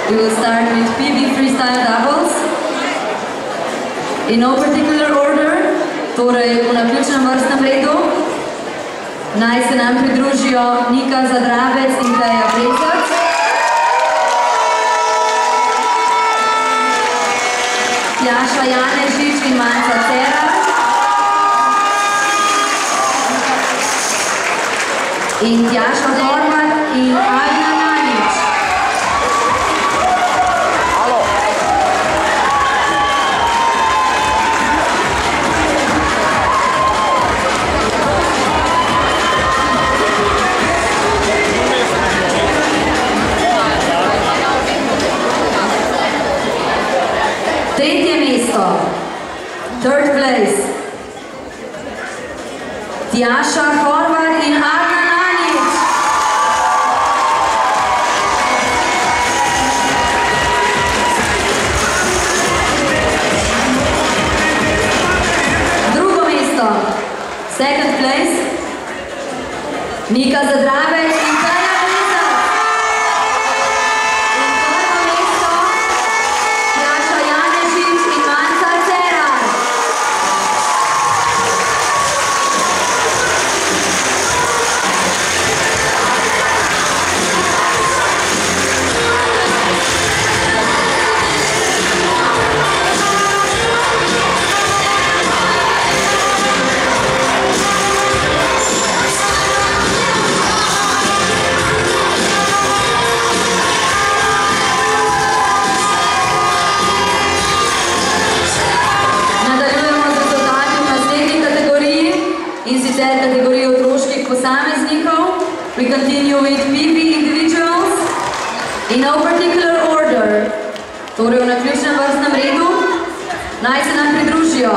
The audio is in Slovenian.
We will start with PB freestyle doubles. In no particular order, torej v naključnem vrstnem redu. Naj se nam pridružijo Nika Zadravec in Teja Brezac. Tjaša Janežič in Manca Cerar. In Tjaša Horvat in Adna Nanič. Tretje mesto, third place, Tjaša Horvat in Adna Nanič. Drugo mesto, second place, Nika Zadravec in Teja Brezac. In prvo mesto, Tjaša Janežič in Manca Cerar. Kategoriji otroških posameznikov. We continue with PB individuals in no particular order. Torej v naključnem vrstnem redu. Naj se nam pridružijo